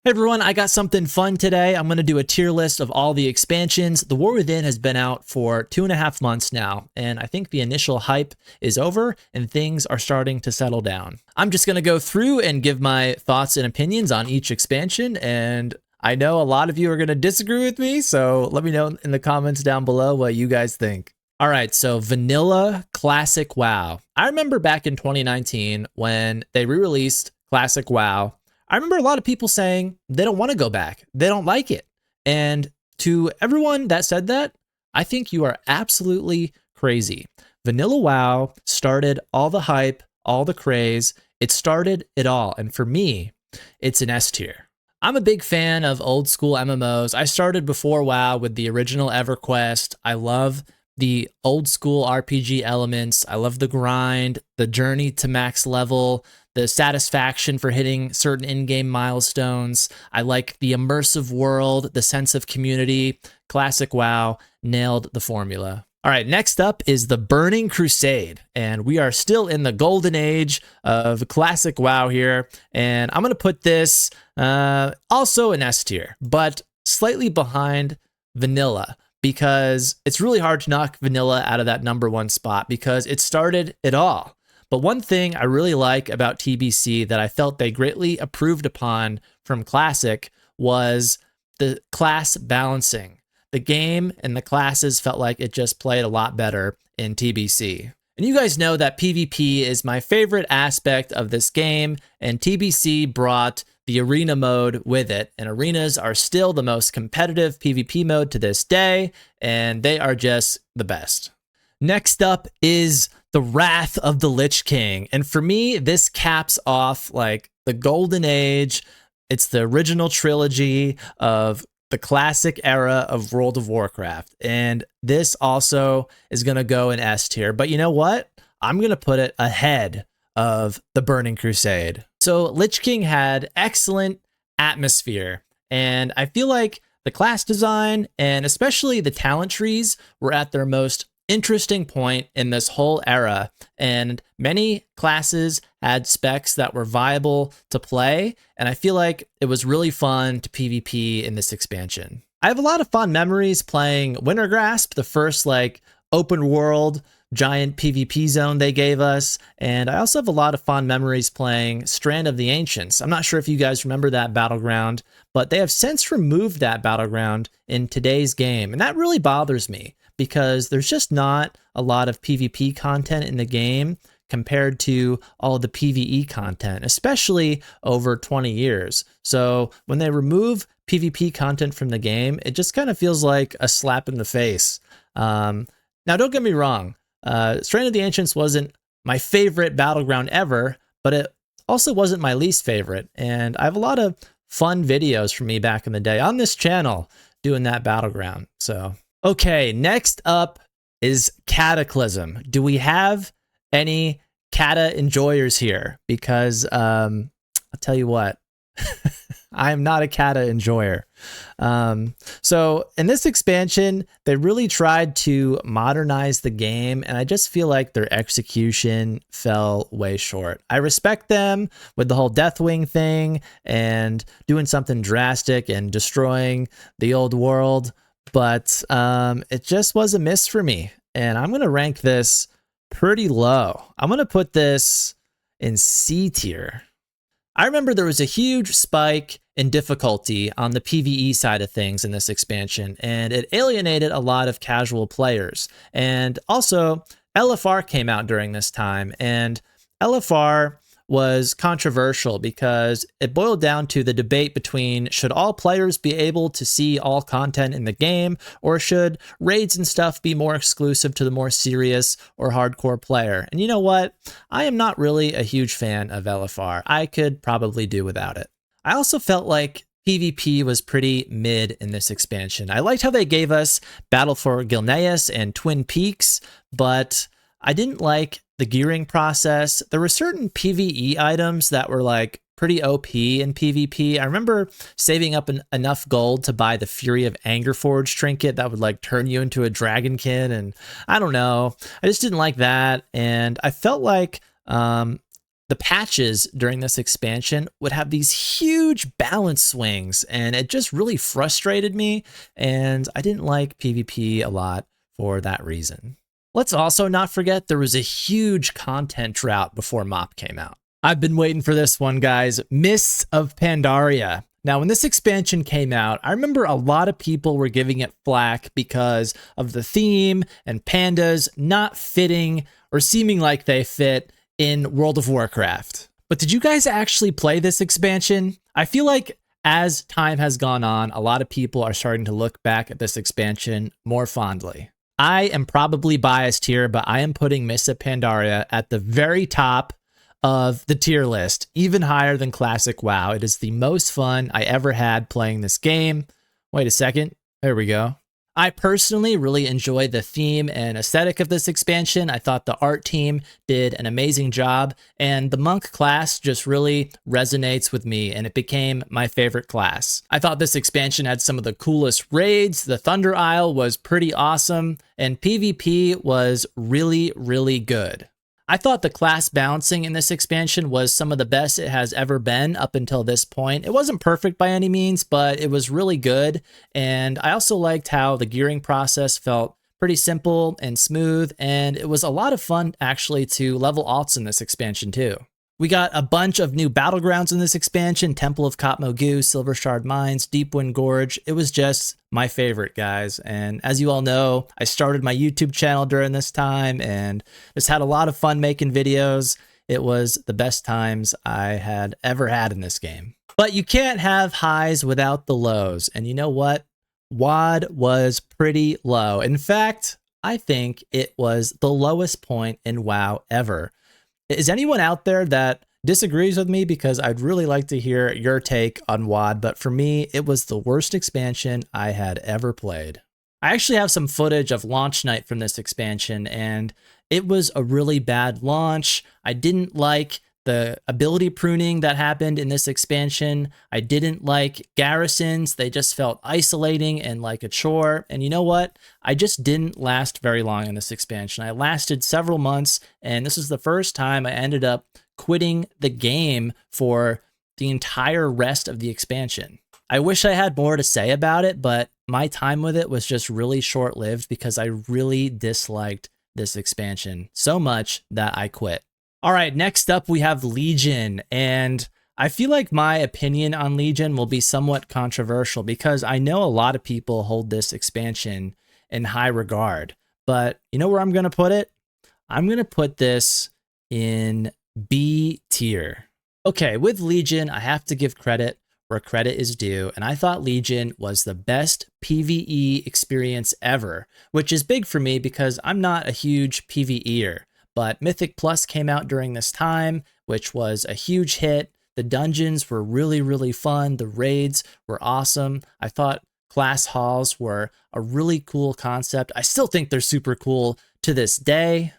Hey everyone, I got something fun today. I'm going to do a tier list of all the expansions. The War Within has been out for 2.5 months now, and I think the initial hype is over and things are starting to settle down. I'm just going to go through and give my thoughts and opinions on each expansion, and I know a lot of you are going to disagree with me, so let me know in the comments down below what you guys think. All right, so Vanilla Classic WoW. I remember back in 2019 when they re-released Classic WoW. I remember a lot of people saying they don't want to go back. They don't like it. And to everyone that said that, I think you are absolutely crazy. Vanilla WoW started all the hype, all the craze. It started it all. And for me, it's an S tier. I'm a big fan of old school MMOs. I started before WoW with the original EverQuest. I love the old school RPG elements. I love the grind, the journey to max level, the satisfaction for hitting certain in-game milestones. I like the immersive world, the sense of community. Classic WoW nailed the formula. All right, next up is the Burning Crusade, and we are still in the golden age of Classic WoW here, and I'm going to put this also in S tier, but slightly behind Vanilla, because it's really hard to knock Vanilla out of that #1 spot because it started it all. But one thing I really like about TBC that I felt they greatly improved upon from Classic was the class balancing. The game and the classes felt like it just played a lot better in TBC. And you guys know that PvP is my favorite aspect of this game, and TBC brought the arena mode with it, and arenas are still the most competitive PvP mode to this day, and they are just the best. Next up is the Wrath of the Lich King. And for me, this caps off like the golden age. It's the original trilogy of the classic era of World of Warcraft. And this also is going to go in S tier. But you know what? I'm going to put it ahead of the Burning Crusade. So Lich King had excellent atmosphere. And I feel like the class design and especially the talent trees were at their most interesting point in this whole era, and many classes had specs that were viable to play, and I feel like it was really fun to PvP in this expansion. I have a lot of fond memories playing Wintergrasp, the first like open world giant PvP zone they gave us, and I also have a lot of fond memories playing Strand of the Ancients. I'm not sure if you guys remember that battleground, but they have since removed that battleground in today's game, and that really bothers me, because there's just not a lot of PvP content in the game compared to all the PvE content, especially over 20 years. So when they remove PvP content from the game, it just kind of feels like a slap in the face. Now, don't get me wrong. Strand of the Ancients wasn't my favorite battleground ever, but it also wasn't my least favorite. And I have a lot of fun videos from me back in the day on this channel doing that battleground. So okay, next up is Cataclysm. Do we have any Cata enjoyers here? Because I'll tell you what, I am not a Cata enjoyer. So in this expansion, they really tried to modernize the game, and I just feel like their execution fell way short. I respect them with the whole Deathwing thing and doing something drastic and destroying the old world, but it just was a miss for me, and I'm going to rank this pretty low. I'm going to put this in C tier. I remember there was a huge spike in difficulty on the PvE side of things in this expansion, and it alienated a lot of casual players. And also, LFR came out during this time, and LFR was controversial because it boiled down to the debate between should all players be able to see all content in the game, or should raids and stuff be more exclusive to the more serious or hardcore player. And you know what? I am not really a huge fan of LFR. I could probably do without it. I also felt like PvP was pretty mid in this expansion. I liked how they gave us Battle for Gilneas and Twin Peaks, but I didn't like the gearing process. There were certain PvE items that were like pretty OP in PvP. I remember saving up enough gold to buy the Fury of Angerforge trinket that would like turn you into a dragonkin, and I don't know. I just didn't like that, and I felt like The patches during this expansion would have these huge balance swings, and it just really frustrated me, and I didn't like PvP a lot for that reason. Let's also not forget there was a huge content drought before MoP came out. I've been waiting for this one, guys. Mists of Pandaria. Now, when this expansion came out, I remember a lot of people were giving it flack because of the theme and pandas not fitting or seeming like they fit in World of Warcraft. But did you guys actually play this expansion? I feel like as time has gone on, a lot of people are starting to look back at this expansion more fondly. I am probably biased here, but I am putting Mists of Pandaria at the very top of the tier list, even higher than Classic WoW. It is the most fun I ever had playing this game. Wait a second. There we go. I personally really enjoyed the theme and aesthetic of this expansion. I thought the art team did an amazing job, and the monk class just really resonates with me, and it became my favorite class. I thought this expansion had some of the coolest raids. The Thunder Isle was pretty awesome, and PvP was really, really good. I thought the class balancing in this expansion was some of the best it has ever been up until this point. It wasn't perfect by any means, but it was really good. And I also liked how the gearing process felt pretty simple and smooth, and it was a lot of fun actually to level alts in this expansion too. We got a bunch of new battlegrounds in this expansion: Temple of KwndaTV, Silver Shard Mines, Deepwind Gorge. It was just my favorite, guys. And as you all know, I started my YouTube channel during this time and just had a lot of fun making videos. It was the best times I had ever had in this game. But you can't have highs without the lows. And you know what? WoD was pretty low. In fact, I think it was the lowest point in WoW ever. Is anyone out there that disagrees with me? Because I'd really like to hear your take on WoD, but for me, it was the worst expansion I had ever played. I actually have some footage of launch night from this expansion, and it was a really bad launch. I didn't like the ability pruning that happened in this expansion. I didn't like garrisons. They just felt isolating and like a chore. And you know what? I just didn't last very long in this expansion. I lasted several months, and this is the first time I ended up quitting the game for the entire rest of the expansion. I wish I had more to say about it, but my time with it was just really short-lived because I really disliked this expansion so much that I quit. All right, next up we have Legion, and I feel like my opinion on Legion will be somewhat controversial because I know a lot of people hold this expansion in high regard, but you know where I'm going to put it? I'm going to put this in B tier. Okay, with Legion, I have to give credit where credit is due, and I thought Legion was the best PvE experience ever, which is big for me because I'm not a huge PvEer. But Mythic Plus came out during this time, which was a huge hit. The dungeons were really, really fun. The raids were awesome. I thought class halls were a really cool concept. I still think they're super cool to this day.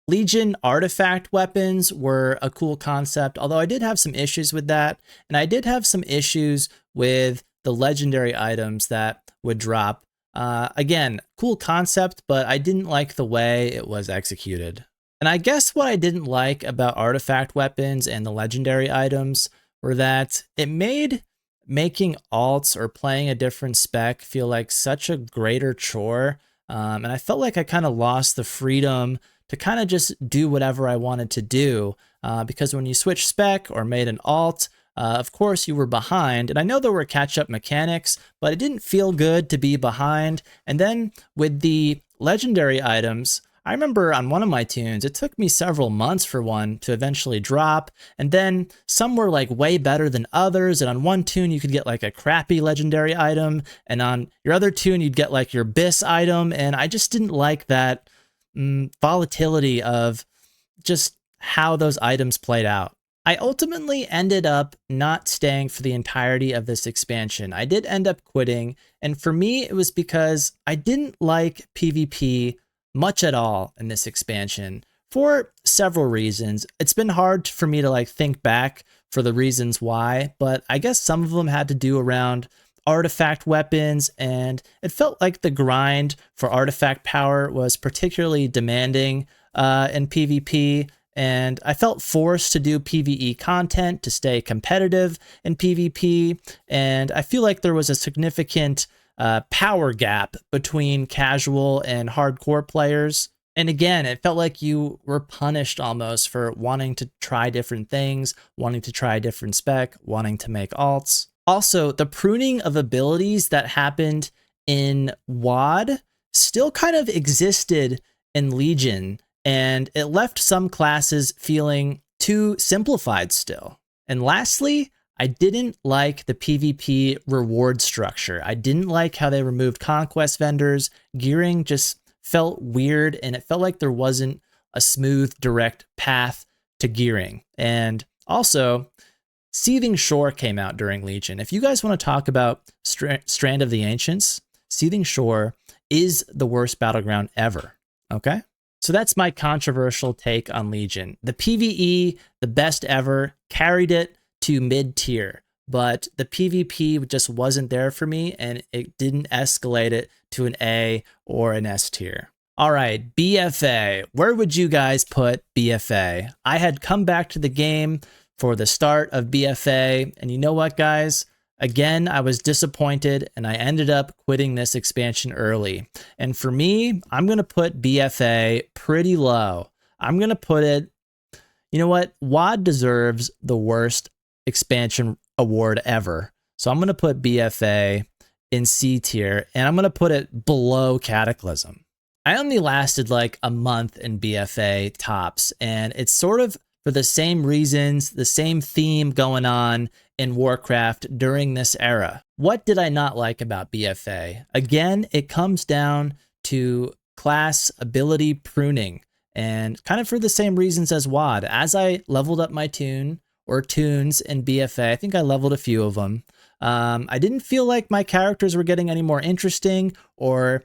Legion artifact weapons were a cool concept, although I did have some issues with that. And I did have some issues with the legendary items that would drop. Again, cool concept, but I didn't like the way it was executed. And I guess what I didn't like about artifact weapons and the legendary items were that it made making alts or playing a different spec feel like such a greater chore. And I felt like I kind of lost the freedom to kind of just do whatever I wanted to do. Because when you switch spec or made an alt, of course you were behind. And I know there were catch-up mechanics, but it didn't feel good to be behind. And then with the legendary items, I remember on one of my tunes, it took me several months for one to eventually drop, and then some were like way better than others, and on one tune you could get like a crappy legendary item, and on your other tune you'd get like your BIS item, and I just didn't like that volatility of just how those items played out. I ultimately ended up not staying for the entirety of this expansion. I did end up quitting, and for me it was because I didn't like PvP much at all in this expansion for several reasons. It's been hard for me to like think back for the reasons why, but I guess some of them had to do around artifact weapons, and it felt like the grind for artifact power was particularly demanding in PvP, and I felt forced to do PvE content to stay competitive in PvP, and I feel like there was a significant power gap between casual and hardcore players. And again, it felt like you were punished almost for wanting to try different things, wanting to try a different spec, wanting to make alts. Also, the pruning of abilities that happened in WoD still kind of existed in Legion, and it left some classes feeling too simplified still. And lastly, I didn't like the PvP reward structure. I didn't like how they removed conquest vendors. Gearing just felt weird, and it felt like there wasn't a smooth, direct path to gearing. And also, Seething Shore came out during Legion. If you guys want to talk about Strand of the Ancients, Seething Shore is the worst battleground ever, okay? So that's my controversial take on Legion. The PvE, the best ever, carried it to mid-tier, but the PvP just wasn't there for me, and it didn't escalate it to an A or an S tier. All right, BFA. Where would you guys put BFA? I had come back to the game for the start of BFA, and you know what, guys? Again, I was disappointed, and I ended up quitting this expansion early. And for me, I'm going to put BFA pretty low. I'm going to put it, you know what? WoD deserves the worst expansion award ever. So I'm going to put BFA in C tier, and I'm going to put it below Cataclysm. I only lasted like a month in BFA tops, and it's sort of for the same reasons, the same theme going on in Warcraft during this era. What did I not like about BFA? Again, it comes down to class ability pruning, and kind of for the same reasons as WoD. As I leveled up my tunes in BFA, I think I leveled a few of them. I didn't feel like my characters were getting any more interesting or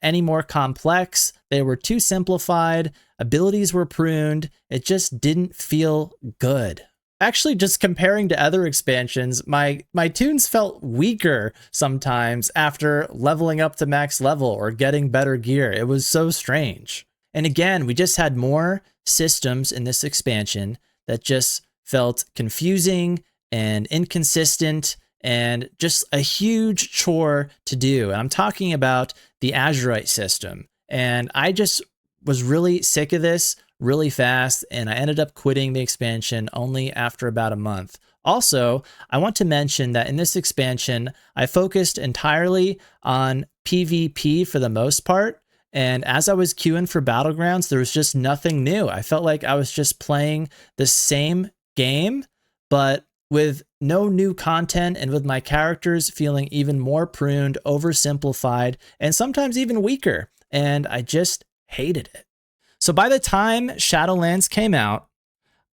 any more complex. They were too simplified. Abilities were pruned. It just didn't feel good. Actually, just comparing to other expansions, my tunes felt weaker sometimes after leveling up to max level or getting better gear. It was so strange. And again, we just had more systems in this expansion that just felt confusing and inconsistent and just a huge chore to do. And I'm talking about the Azurite system. And I just was really sick of this really fast, and I ended up quitting the expansion only after about a month. Also, I want to mention that in this expansion, I focused entirely on PvP for the most part. And as I was queuing for Battlegrounds, there was just nothing new. I felt like I was just playing the same game, but with no new content and with my characters feeling even more pruned, oversimplified, and sometimes even weaker. And I just hated it. So by the time Shadowlands came out,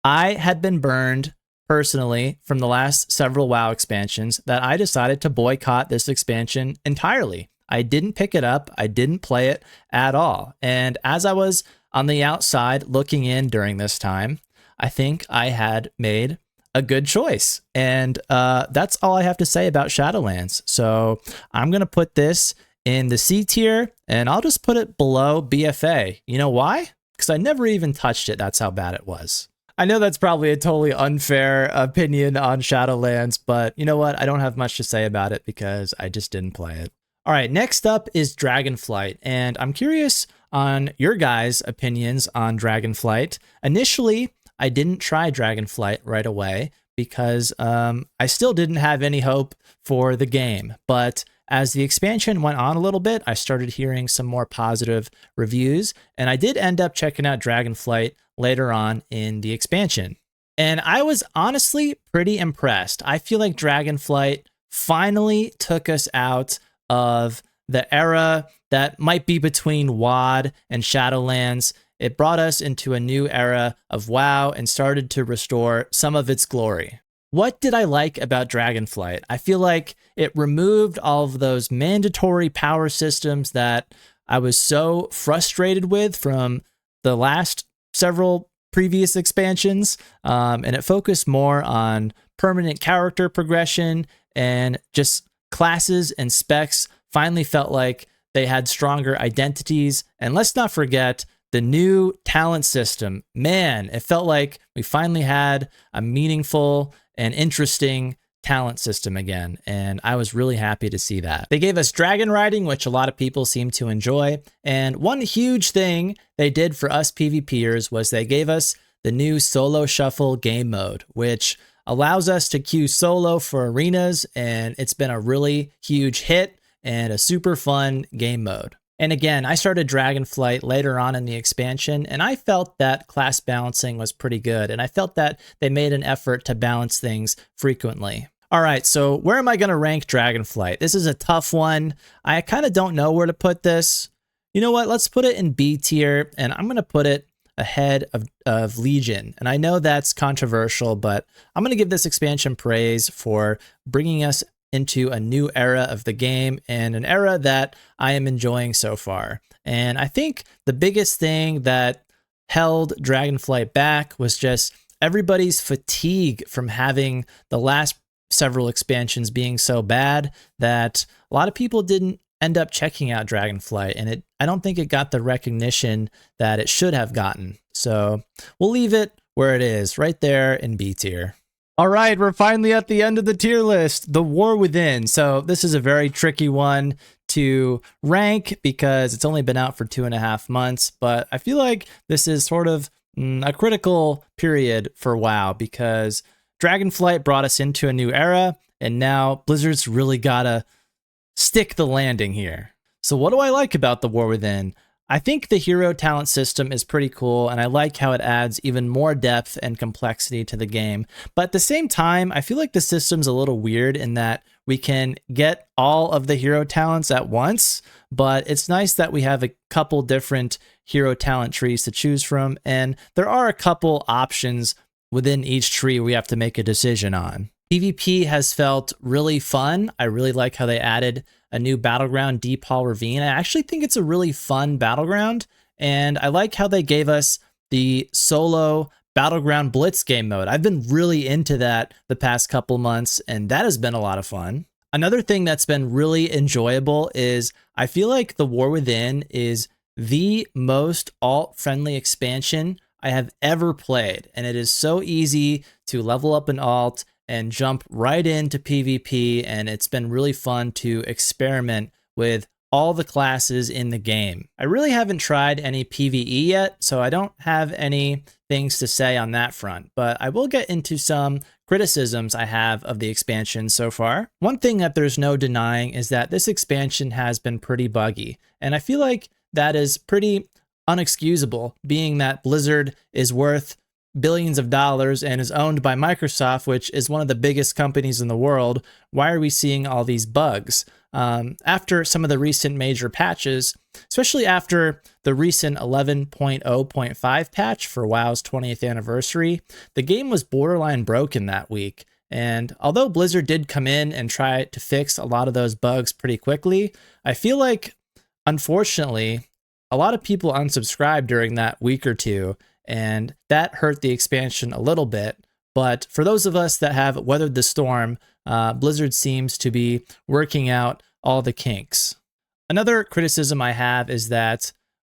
I had been burned personally from the last several WoW expansions that I decided to boycott this expansion entirely. I didn't pick it up. I didn't play it at all. And as I was on the outside looking in during this time, I think I had made a good choice. And that's all I have to say about Shadowlands. So I'm going to put this in the C tier, and I'll just put it below BFA. You know why? Because I never even touched it. That's how bad it was. I know that's probably a totally unfair opinion on Shadowlands, but you know what? I don't have much to say about it because I just didn't play it. All right, next up is Dragonflight, and I'm curious on your guys' opinions on Dragonflight. Initially, I didn't try Dragonflight right away because I still didn't have any hope for the game, but as the expansion went on a little bit, I started hearing some more positive reviews, and I did end up checking out Dragonflight later on in the expansion. And I was honestly pretty impressed. I feel like Dragonflight finally took us out of the era that might be between WoD and Shadowlands. It brought us into a new era of WoW and started to restore some of its glory. What did I like about Dragonflight? I feel like it removed all of those mandatory power systems that I was so frustrated with from the last several previous expansions, and it focused more on permanent character progression, and just classes and specs finally felt like they had stronger identities. And let's not forget the new talent system. Man, it felt like we finally had a meaningful and interesting talent system again, and I was really happy to see that. They gave us dragon riding, which a lot of people seem to enjoy, and one huge thing they did for us PvPers was they gave us the new solo shuffle game mode, which allows us to queue solo for arenas, and it's been a really huge hit and a super fun game mode. And again, I started Dragonflight later on in the expansion, and I felt that class balancing was pretty good, and I felt that they made an effort to balance things frequently. All right, so where am I going to rank Dragonflight? This is a tough one. I kind of don't know where to put this. You know what? Let's put it in B tier, and I'm going to put it ahead of Legion. And I know that's controversial, but I'm going to give this expansion praise for bringing us into a new era of the game, and an era that I am enjoying so far. And I think the biggest thing that held Dragonflight back was just everybody's fatigue from having the last several expansions being so bad that a lot of people didn't end up checking out Dragonflight, and I don't think it got the recognition that it should have gotten. So we'll leave it where it is, right there in B tier. All right, we're finally at the end of the tier list, The War Within. So this is a very tricky one to rank because it's only been out for 2.5 months, but I feel like this is sort of a critical period for WoW because Dragonflight brought us into a new era, and now Blizzard's really gotta stick the landing here. So what do I like about The War Within? I think the hero talent system is pretty cool, and I like how it adds even more depth and complexity to the game. But at the same time, I feel like the system's a little weird in that we can get all of the hero talents at once, but it's nice that we have a couple different hero talent trees to choose from, and there are a couple options within each tree we have to make a decision on. PvP has felt really fun. I really like how they added a new battleground, Deep Hall Ravine. I actually think it's a really fun battleground, and I like how they gave us the solo battleground blitz game mode. I've been really into that the past couple months, and that has been a lot of fun. Another thing that's been really enjoyable is I feel like The War Within is the most alt-friendly expansion I have ever played, and it is so easy to level up an alt and jump right into PvP, and it's been really fun to experiment with all the classes in the game. I really haven't tried any PvE yet, so I don't have any things to say on that front, but I will get into some criticisms I have of the expansion so far. One thing that there's no denying is that this expansion has been pretty buggy, and I feel like that is pretty unexcusable, being that Blizzard is worth billions of dollars and is owned by Microsoft, which is one of the biggest companies in the world. Why are we seeing all these bugs? After some of the recent major patches, especially after the recent 11.0.5 patch for WoW's 20th anniversary, the game was borderline broken that week. And although Blizzard did come in and try to fix a lot of those bugs pretty quickly, I feel like, unfortunately, a lot of people unsubscribed during that week or two, and that hurt the expansion a little bit. But for those of us that have weathered the storm, Blizzard seems to be working out all the kinks. Another criticism I have is that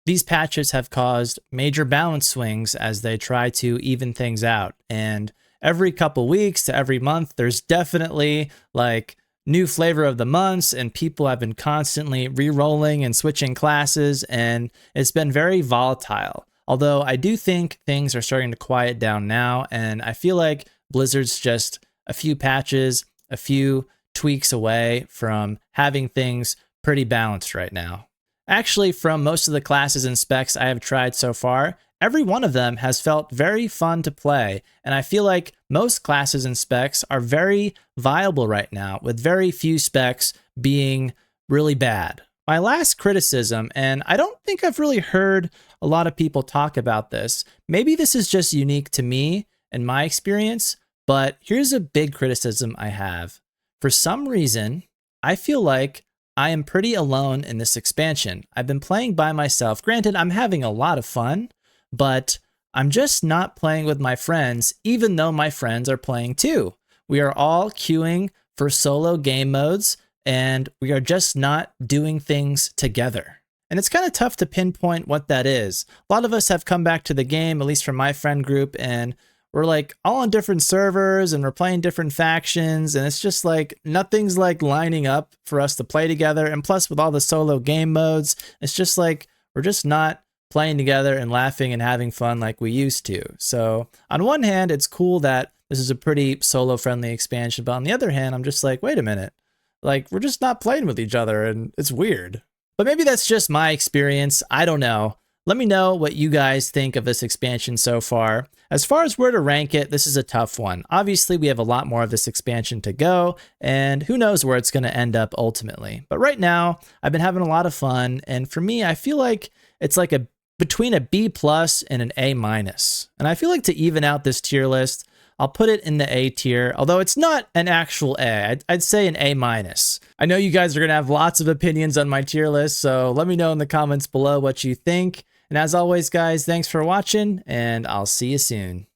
these patches have caused major balance swings as they try to even things out. And every couple weeks to every month, there's definitely like new flavor of the months, and people have been constantly re-rolling and switching classes, and it's been very volatile. Although I do think things are starting to quiet down now, and I feel like Blizzard's just a few patches, a few tweaks away from having things pretty balanced right now. Actually, from most of the classes and specs I have tried so far, every one of them has felt very fun to play, and I feel like most classes and specs are very viable right now, with very few specs being really bad. My last criticism, and I don't think I've really heard a lot of people talk about this, maybe this is just unique to me and my experience, but here's a big criticism I have. For some reason, I feel like I am pretty alone in this expansion. I've been playing by myself. Granted, I'm having a lot of fun, but I'm just not playing with my friends, even though my friends are playing too. We are all queuing for solo game modes, and we are just not doing things together. and it's kind of tough to pinpoint what that is. A lot of us have come back to the game, at least from my friend group, and we're like all on different servers and we're playing different factions, and it's just like nothing's like lining up for us to play together. And plus with all the solo game modes, it's just like we're just not playing together and laughing and having fun like we used to. So on one hand, it's cool that this is a pretty solo friendly expansion, but on the other hand, I'm just like, wait a minute, like we're just not playing with each other and it's weird. But maybe that's just my experience. I don't know. Let me know what you guys think of this expansion so far. As far as where to rank it, this is a tough one. Obviously, we have a lot more of this expansion to go, and who knows where it's going to end up ultimately. But right now, I've been having a lot of fun, and for me, I feel like it's like between a B+ and an A-. And I feel like to even out this tier list, I'll put it in the A tier, although it's not an actual A. I'd say an A-. I know you guys are going to have lots of opinions on my tier list, so let me know in the comments below what you think. And as always, guys, thanks for watching, and I'll see you soon.